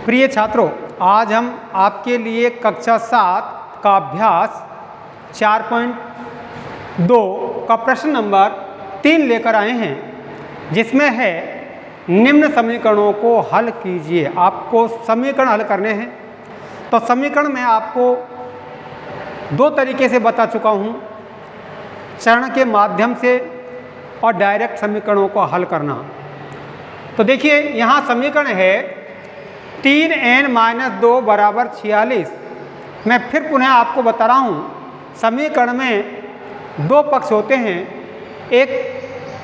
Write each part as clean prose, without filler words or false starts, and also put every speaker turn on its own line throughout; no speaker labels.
प्रिय छात्रों, आज हम आपके लिए कक्षा 7 का अभ्यास 4.2 का प्रश्न नंबर 3 लेकर आए हैं, जिसमें है निम्न समीकरणों को हल कीजिए। आपको समीकरण हल करने हैं। तो समीकरण में आपको 2 तरीके से बता चुका हूँ, चरण के माध्यम से और डायरेक्ट समीकरणों को हल करना। तो देखिए, यहाँ समीकरण है 3n-2 बराबर 46। मैं फिर पुनः आपको बता रहा हूँ, समीकरण में 2 पक्ष होते हैं। एक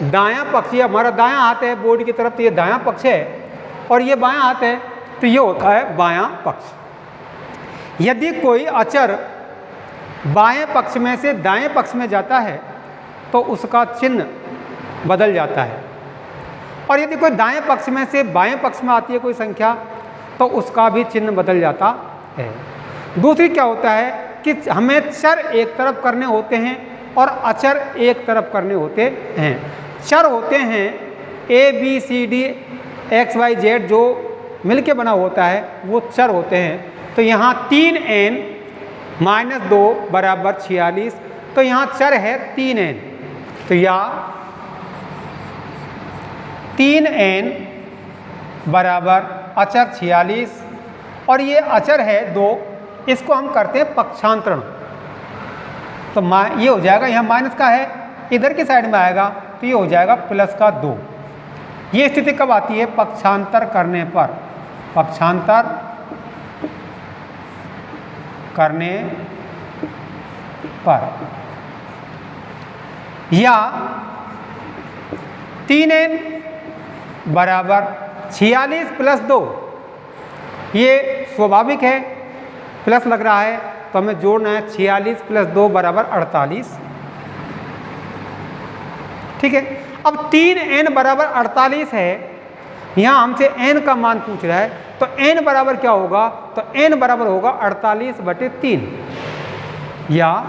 दायां पक्ष, ये हमारा दायां हाथ है बोर्ड की तरफ, तो ये दायां पक्ष है, और ये बायां हाथ है तो ये होता है बायां पक्ष। यदि कोई अचर बाएं पक्ष में से दाएं पक्ष में जाता है तो उसका चिन्ह बदल जाता है, और यदि कोई दाएं पक्ष में से बाएं पक्ष में आती है कोई संख्या तो उसका भी चिन्ह बदल जाता है। दूसरी क्या होता है कि हमें चर एक तरफ करने होते हैं और अचर एक तरफ करने होते हैं। चर होते हैं ABCD XYZ, जो मिलके बना होता है वो चर होते हैं। तो यहाँ 3n-2 बराबर 46, तो यहाँ चर है 3n, तो यहाँ 3n बराबर अचर 46 और ये अचर है 2। इसको हम करते हैं पक्षांतरण। तो ये हो जाएगा, यहाँ माइनस का है, इधर की साइड में आएगा तो ये हो जाएगा प्लस का 2। ये स्थिति कब आती है? पक्षांतर करने पर। पक्षांतर करने पर या 3n बराबर 46 प्लस 2, ये स्वाभाविक है, प्लस लग रहा है तो हमें जोड़ना है। 46 प्लस 2 बराबर 48। ठीक है, अब 3n बराबर 48 है, यहाँ हमसे n का मान पूछ रहा है, तो n बराबर क्या होगा? तो n बराबर होगा 48/3 या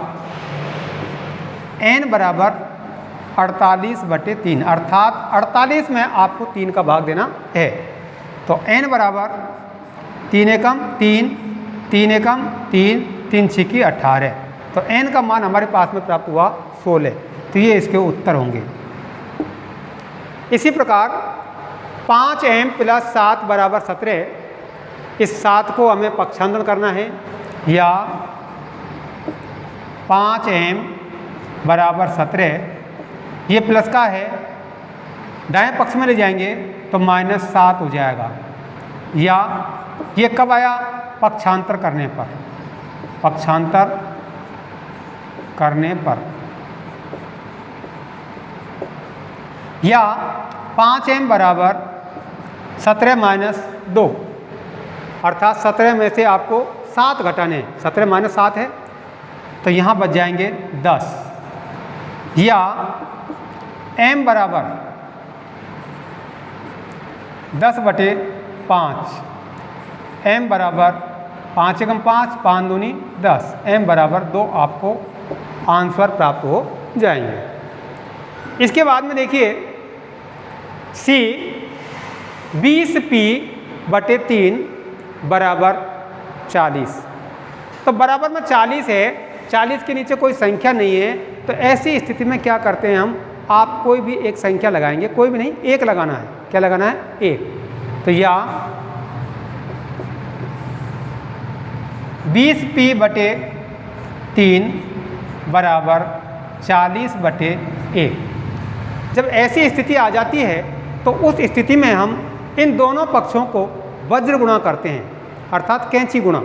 n बराबर 48/3, अर्थात 48 में आपको 3 का भाग देना है। तो n बराबर 3 एकम 3, 3 एकम 3, 3 छिकी 18। तो n का मान हमारे पास में प्राप्त हुआ 16। तो ये इसके उत्तर होंगे। इसी प्रकार 5m + 7 बराबर 17, इस 7 को हमें पक्षांतरण करना है, या 5m बराबर 17, ये प्लस का है, दाएं पक्ष में ले जाएंगे तो -7 हो जाएगा। या ये कब आया? पक्षांतर करने पर। पक्षांतर करने पर या 5m बराबर 17 - 2, अर्थात 17 में से आपको 7 घटाने हैं। 17 - 7 है तो यहाँ बच जाएंगे 10। या m बराबर 10/5, m बराबर 5 एकम 5, 5 दूनी 10, m बराबर 2 आपको आंसर प्राप्त हो जाएंगे। इसके बाद में देखिए C 20p/3 बराबर 40। तो बराबर में 40 है, 40 के नीचे कोई संख्या नहीं है, तो ऐसी स्थिति में क्या करते हैं हम? आप कोई भी एक संख्या लगाएंगे, कोई भी नहीं, 1 लगाना है। क्या लगाना है? 1। तो या 20p/3 बराबर 40/1। जब ऐसी स्थिति आ जाती है तो उस स्थिति में हम इन दोनों पक्षों को वज्र गुणा करते हैं, अर्थात कैंची गुणा।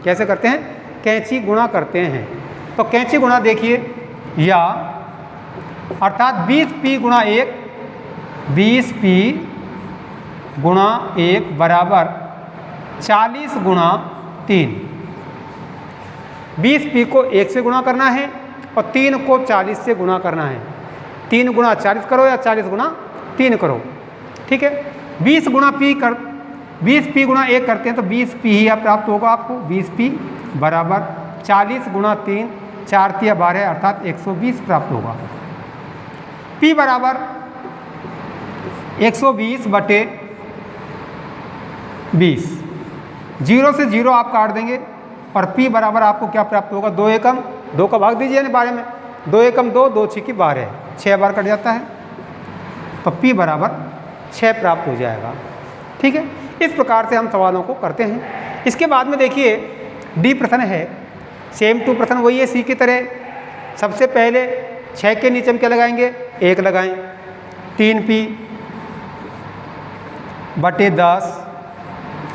कैसे करते हैं? कैंची गुणा करते हैं। तो कैंची गुणा देखिए, या अर्थात 20p गुणा 1, 20p गुणा 1 बराबर 40 गुणा 3। 20p को 1 से गुणा करना है और 3 को 40 से गुणा करना है। 3 गुणा 40 करो या 40 गुणा 3 करो। ठीक है, 20p गुणा 1 करते हैं तो 20p ही प्राप्त होगा आपको। 20p बराबर 40 गुणा 3, 4 × 12, अर्थात 120 प्राप्त होगा। p बराबर 120/20, 0 से 0 आप काट देंगे और p बराबर आपको क्या प्राप्त होगा, 2 एकम 2 का भाग दीजिए ना 12 में, 2 एकम 2, 2 6 12, 6 बार कट जाता है, तो p बराबर 6 प्राप्त हो जाएगा। ठीक है, इस प्रकार से हम सवालों को करते हैं। इसके बाद में देखिए डी प्रश्न है, सेम टू प्रश्न वही है सी की तरह। सबसे पहले 6 के नीचे हम क्या लगाएंगे, 1 लगाएं, 3p बटे 10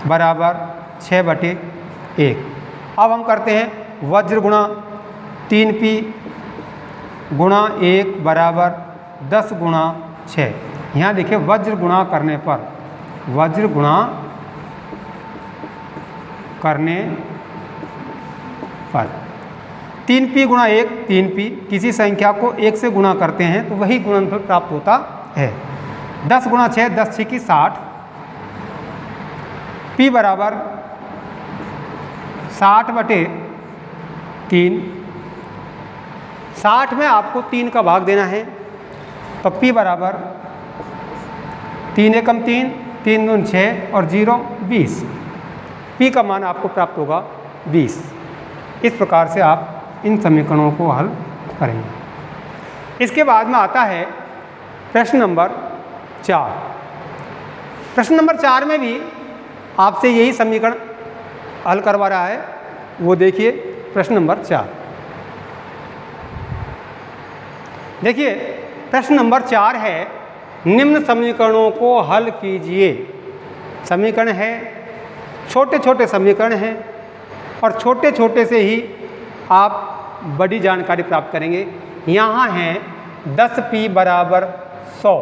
बराबर 6/1। अब हम करते हैं वज्र गुणा 3p गुणा 1 बराबर 10 गुणा 6। यहाँ देखिए वज्र गुणा करने पर, वज्र गुणा करने पर 3p गुणा 1 3p, किसी संख्या को 1 से गुणा करते हैं तो वही गुणनफल प्राप्त होता है। 10 गुणा 6, 10 6 की 60, p बराबर 60/3। 60 में आपको 3 का भाग देना है, तो p बराबर 3 एकम 3, 3 दून 6 और 0 20। p का मान आपको प्राप्त होगा 20। इस प्रकार से आप इन समीकरणों को हल करेंगे। इसके बाद में आता है प्रश्न नंबर 4। प्रश्न नंबर 4 में भी आपसे यही समीकरण हल करवा रहा है। वो देखिए प्रश्न नंबर 4। देखिए प्रश्न नंबर 4 है, निम्न समीकरणों को हल कीजिए। समीकरण है, छोटे छोटे समीकरण हैं और छोटे छोटे से ही आप बड़ी जानकारी प्राप्त करेंगे। यहाँ हैं 10p बराबर 100,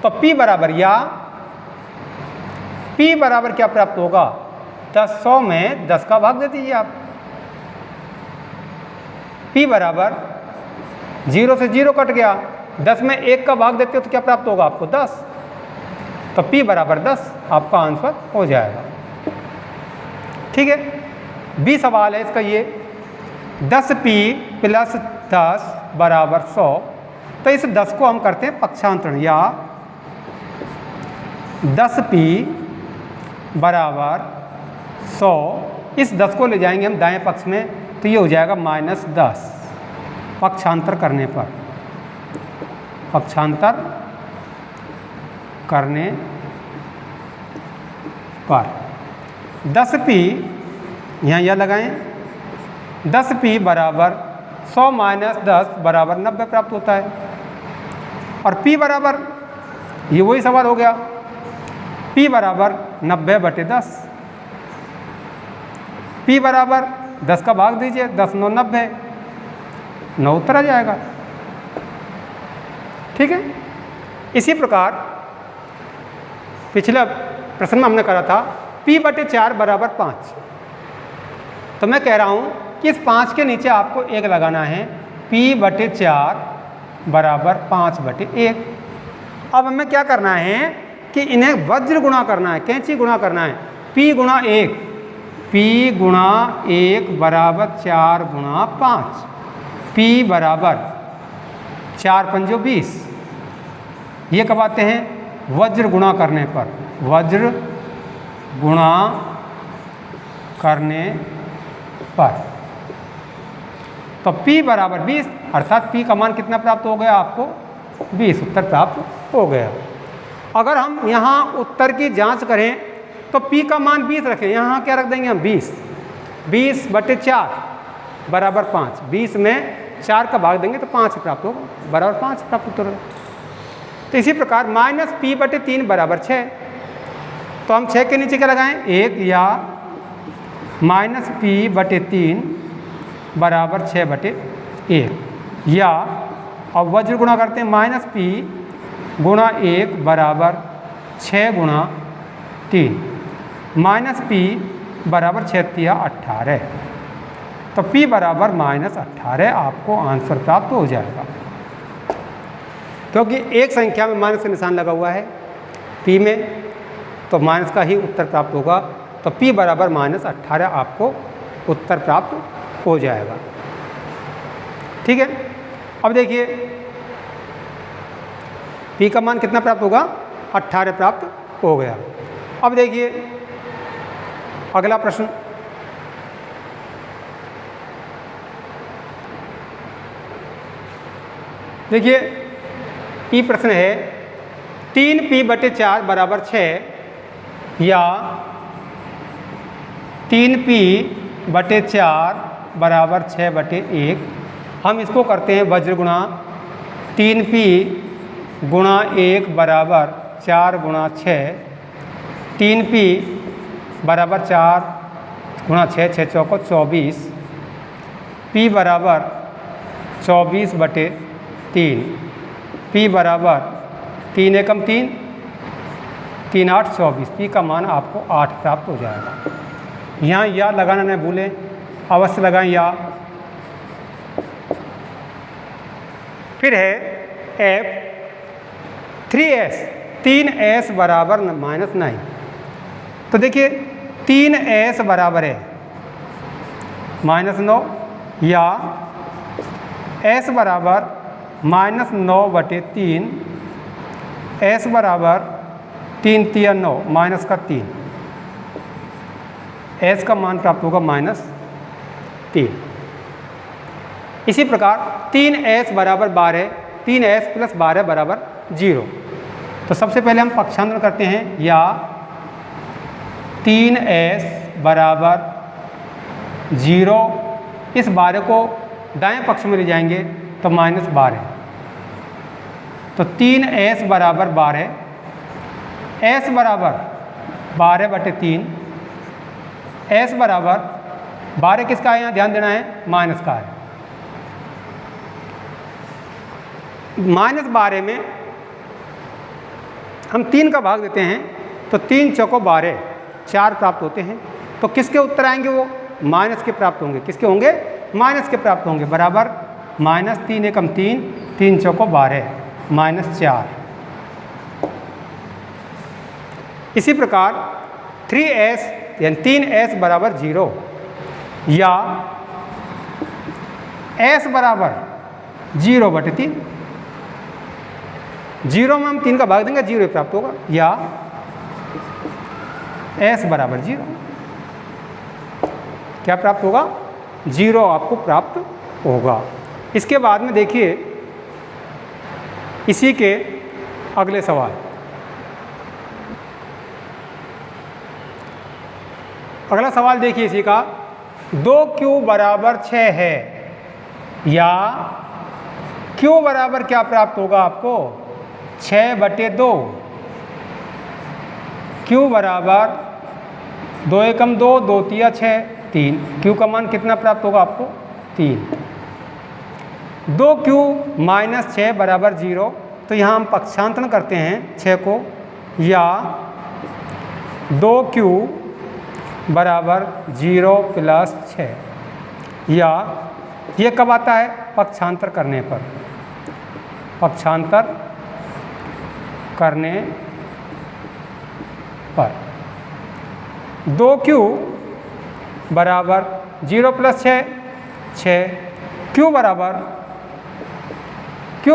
तो p बराबर, या p बराबर क्या प्राप्त होगा, 10 100 में 10 का भाग दे दीजिए आप। p बराबर 0 से 0 कट गया, 10 में 1 का भाग देते हो तो क्या प्राप्त होगा आपको, 10। तो p बराबर 10 आपका आंसर हो जाएगा। ठीक है, बी सवाल है इसका ये, 10p + 10 बराबर 100। तो इस 10 को हम करते हैं पक्षांतरण, या 10p बराबर 100, इस 10 को ले जाएंगे हम दाएं पक्ष में, तो ये हो जाएगा -10 पक्षांतर करने पर, पक्षांतर करने पर 10p, यहाँ यह लगाएं, 10p बराबर 100 - 10 बराबर 90 प्राप्त होता है। और p बराबर, ये वही सवाल हो गया, p बराबर 90/10। p बराबर 10 का भाग दीजिए, 10 9 90, 9 उत्तर आ जाएगा। ठीक है, इसी प्रकार पिछला प्रश्न में हमने करा था p/4 बराबर 5। तो मैं कह रहा हूँ कि इस 5 के नीचे आपको 1 लगाना है, p/4 बराबर 5/1। अब हमें क्या करना है कि इन्हें वज्र गुणा करना है, कैंची गुणा करना है, p गुणा 1, p गुणा 1 बराबर 4 गुणा 5, p बराबर 4 पंजो 20। ये कब आते हैं, वज्र गुणा करने पर, वज्र गुणा करने पर। तो p बराबर 20, अर्थात p का मान कितना प्राप्त हो गया आपको, 20 उत्तर प्राप्त हो गया। अगर हम यहाँ उत्तर की जांच करें तो p का मान 20 रखें, यहाँ क्या रख देंगे हम 20, 20/4 बराबर 5, 20 में 4 का भाग देंगे तो 5 प्राप्त होगा, बराबर 5 प्राप्त उत्तर होगा। तो इसी प्रकार -p/3 बराबर 6, तो हम 6 के नीचे क्या लगाएं, 1, या -p/3 बराबर 6/1, या अब वज्र गुणा करते हैं, -p गुणा 1 बराबर 6 गुणा 3, -p बराबर 6 × 18। तो p बराबर -18 आपको आंसर प्राप्त हो जाएगा, क्योंकि एक संख्या में माइनस का निशान लगा हुआ है p में, तो माइनस का ही उत्तर प्राप्त होगा। तो p बराबर -18 आपको उत्तर प्राप्त हो जाएगा। ठीक है, अब देखिए p का मान कितना प्राप्त होगा, 18 प्राप्त हो गया। अब देखिए अगला प्रश्न, देखिए ई प्रश्न है 3p/4 बराबर 6 या 3p/4 बराबर 6/1। हम इसको करते हैं वज्र गुणा 3p गुणा 1 बराबर 4 गुणा 6, 3p बराबर 4 गुणा 6, 6 चौको 24, p बराबर 24/3, p बराबर 3 एकम 3, 3 8 24, p का मान आपको 8 प्राप्त हो जाएगा। यहाँ या लगाना न भूलें, अवश्य लगाएं या। फिर है f 3s, 3s बराबर -9। तो देखिए 3s बराबर है -9 या s बराबर -9/3, s बराबर 3 3 9 माइनस का 3, s का मान प्राप्त होगा -3। इसी प्रकार 3s बराबर 12, 3s + 12 बराबर 0। तो सबसे पहले हम पक्षांतरण करते हैं, या 3s बराबर 0, इस 12 को दाएं पक्ष में ले जाएंगे तो -12, तो 3s बराबर 12, s बराबर 12/3, s बराबर 12 किसका है, यहाँ ध्यान देना है, माइनस का है। -12 में हम 3 का भाग देते हैं तो 3 चौको 12, 4 प्राप्त होते हैं। तो किसके उत्तर आएंगे, वो माइनस के प्राप्त होंगे। किसके होंगे, माइनस के प्राप्त होंगे। बराबर -3 एकम 3, 3 चौको 12, -4। इसी प्रकार 3s यानी 3s बराबर 0 या s बराबर 0/3, 0 में हम 3 का भाग देंगे, 0 प्राप्त होगा, या s बराबर 0, क्या प्राप्त होगा, 0 आपको प्राप्त होगा। इसके बाद में देखिए इसी के अगले सवाल, अगला सवाल देखिए इसी का, 2q बराबर 6 है या q बराबर क्या प्राप्त होगा आपको, 6/2, q बराबर 2 एकम 2, 2 तिया 6, 3, q का मान कितना प्राप्त होगा आपको, 3। 2q - 6 बराबर 0, तो यहाँ हम पक्षांतरण करते हैं 6 को, या 2q बराबर 0 + 6, या ये कब आता है, पक्षांतर करने पर, पक्षांतर करने पर। 2q बराबर 0 + 6, 6, q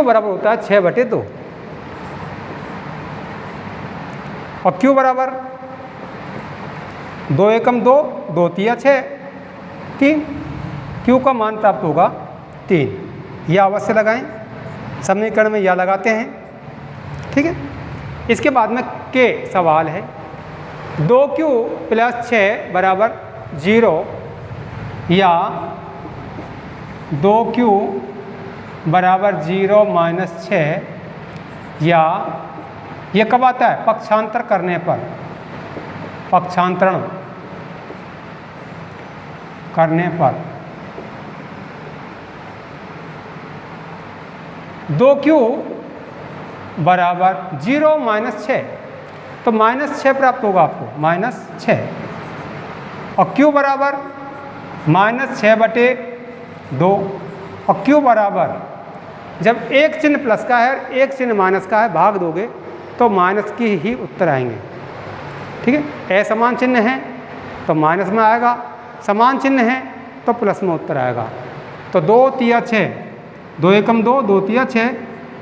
बराबर होता है 6/2, और q बराबर 2 एकम 2, 2 तिया 6, 3, q का मान प्राप्त होगा 3। यह अवश्य लगाएं, समीकरण में यह लगाते हैं, ठीक है। इसके बाद में के सवाल है, 2q + 6 बराबर 0 या 2q बराबर 0 - 6, या ये कब आता है, पक्षांतर करने पर, पक्षांतरण करने पर। 2q बराबर 0 - 6, तो -6 प्राप्त होगा आपको, -6, और q बराबर -6/2, और q बराबर जब एक चिन्ह प्लस का है एक चिन्ह माइनस का है, भाग दोगे तो माइनस की ही उत्तर आएंगे, ठीक है। असमान चिन्ह है तो माइनस में आएगा, समान चिन्ह है तो प्लस में उत्तर आएगा। तो 2 तिया 6, 2 एकम 2, 2 तिया 6,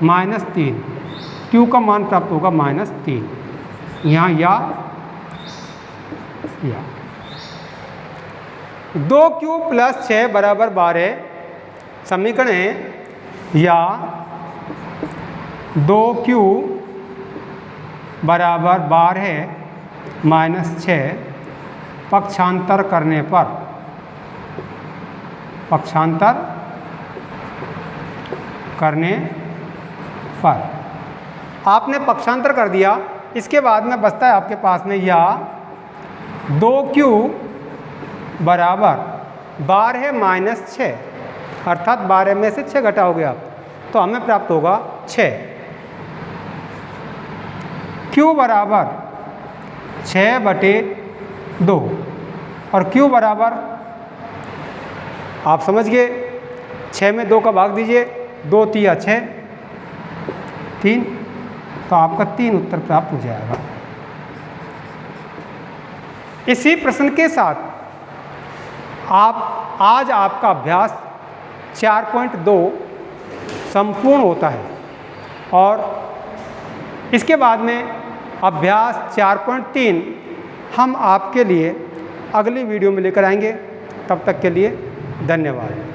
-3, q का मान प्राप्त होगा -3। यहाँ या 2q प्लस 6 बराबर 12 समीकरण है, या 2q बराबर 12 माइनस 6 पक्षांतर करने पर, पक्षांतर करने पर आपने पक्षांतर कर दिया। इसके बाद में बचता है आपके पास में, या 2q बराबर 12 माइनस 6, अर्थात 12 में से 6 घटा हो गया, तो हमें प्राप्त होगा 6। q बराबर 6/2 और q बराबर, आप समझ गए, 6 में 2 का भाग दीजिए, 2 तिया 6, 3, तो आपका 3 उत्तर प्राप्त हो जाएगा। इसी प्रश्न के साथ आज आपका अभ्यास 4.2 संपूर्ण होता है, और इसके बाद में अभ्यास 4.3 हम आपके लिए अगली वीडियो में लेकर आएंगे। तब तक के लिए धन्यवाद।